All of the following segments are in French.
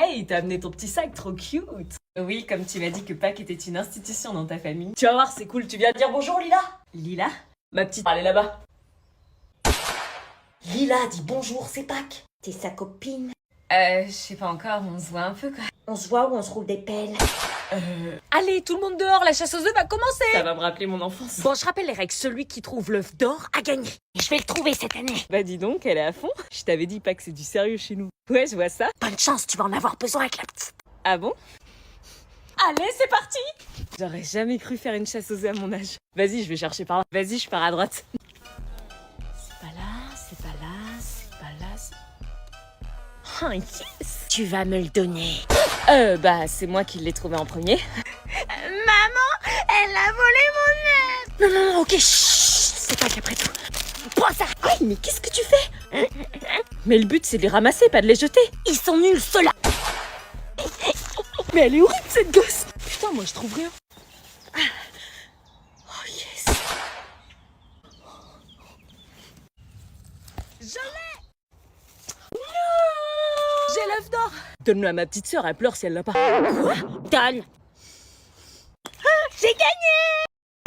Hey, t'as amené ton petit sac, trop cute. Oui, comme tu m'as dit que Pâques était une institution dans ta famille. Tu vas voir, c'est cool, tu viens dire bonjour Lila. Lila? Ma petite, elle est là-bas. Lila, dis bonjour, c'est Pâques. T'es sa copine. Je sais pas encore, on se voit un peu quoi. On se voit ou on se roule des pelles? Allez, tout le monde dehors, la chasse aux œufs va commencer. Ça va me rappeler mon enfance. Bon, je rappelle les règles. Celui qui trouve l'œuf d'or a gagné. Et je vais le trouver cette année. Bah dis donc, elle est à fond. Je t'avais dit pas que c'est du sérieux chez nous. Ouais, je vois ça. Bonne chance, tu vas en avoir besoin avec la petite. Ah bon? Allez, c'est parti. J'aurais jamais cru faire une chasse aux œufs à mon âge. Vas-y, je vais chercher par là. Vas-y, je pars à droite. C'est pas là, c'est pas là, c'est pas là. Oh yes! Tu vas me le donner. Bah c'est moi qui l'ai trouvé en premier. Elle a volé mon œuf. Non, ok, chut, c'est pas qu'après tout. Prends ça. Hey, mais qu'est-ce que tu fais? Mais le but c'est de les ramasser, pas de les jeter. Ils sont nuls, ceux-là. Mais elle est horrible cette gosse. Putain, moi je trouve rien. Oh yes. J'ai l'œuf d'or. Donne-le à ma petite sœur, elle pleure si elle l'a pas. Donne. J'ai gagné.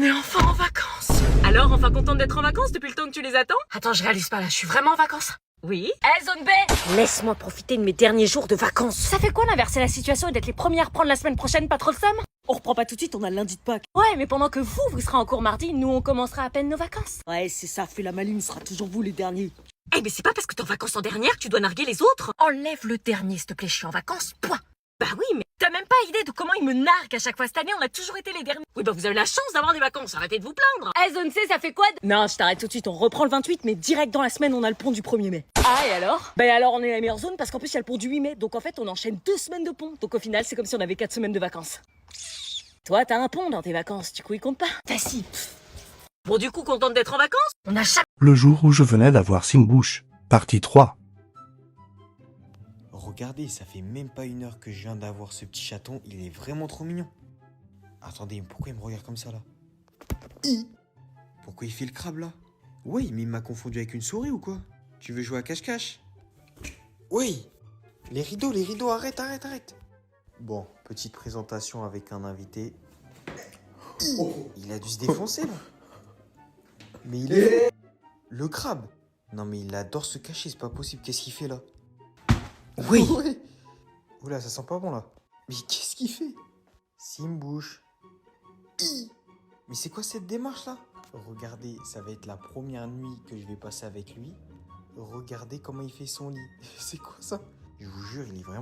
Mais enfin en vacances. Alors, enfin contente d'être en vacances depuis le temps que tu les attends? Attends, je réalise pas là, je suis vraiment en vacances. Oui. Zone B. Laisse-moi profiter de mes derniers jours de vacances. Ça fait quoi d'inverser la situation et d'être les premières à prendre la semaine prochaine, pas trop le seum? On reprend pas tout de suite, on a le lundi de Pâques. Ouais, mais pendant que vous serez en cours mardi, nous on commencera à peine nos vacances. Ouais, c'est ça, fait la maline, sera toujours vous les derniers. Eh mais c'est pas parce que t'es en vacances en dernière que tu dois narguer les autres. Enlève le dernier, s'il te plaît, je suis en vacances, point. Bah oui, mais t'as même pas idée de comment ils me narguent à chaque fois. Cette année, on a toujours été les derniers. Oui, bah vous avez la chance d'avoir des vacances, arrêtez de vous plaindre. Zone C, ça fait quoi Non, je t'arrête tout de suite, on reprend le 28, mais direct dans la semaine, on a le pont du 1er mai. Ah, et alors? Bah alors, on est la meilleure zone parce qu'en plus, il y a le pont du 8 mai. Donc en fait, on enchaîne 2 semaines de pont. Donc au final, c'est comme si on avait 4 semaines de vacances. Toi, t'as un pont dans tes vacances, du coup, il compte pas. Facile. Bon, du coup, contente d'être en vacances? On a chaque... Le jour où je venais d'avoir Simbouche, partie 3. Regardez, ça fait même pas 1 heure que je viens d'avoir ce petit chaton, il est vraiment trop mignon. Attendez, pourquoi il me regarde comme ça là? Pourquoi il fait le crabe là? Oui, mais il m'a confondu avec une souris ou quoi? Tu veux jouer à cache-cache? Oui. Les rideaux, arrête. Bon, petite présentation avec un invité. Il a dû se défoncer là. Mais il est... Le crabe. Non mais il adore se cacher, c'est pas possible, qu'est-ce qu'il fait là? Oui. Oula, ça sent pas bon là. Mais qu'est-ce qu'il fait? Simbouche. Mais c'est quoi cette démarche là? Regardez, ça va être la première nuit que je vais passer avec lui. Regardez comment il fait son lit. C'est quoi ça? Je vous jure, il est vraiment...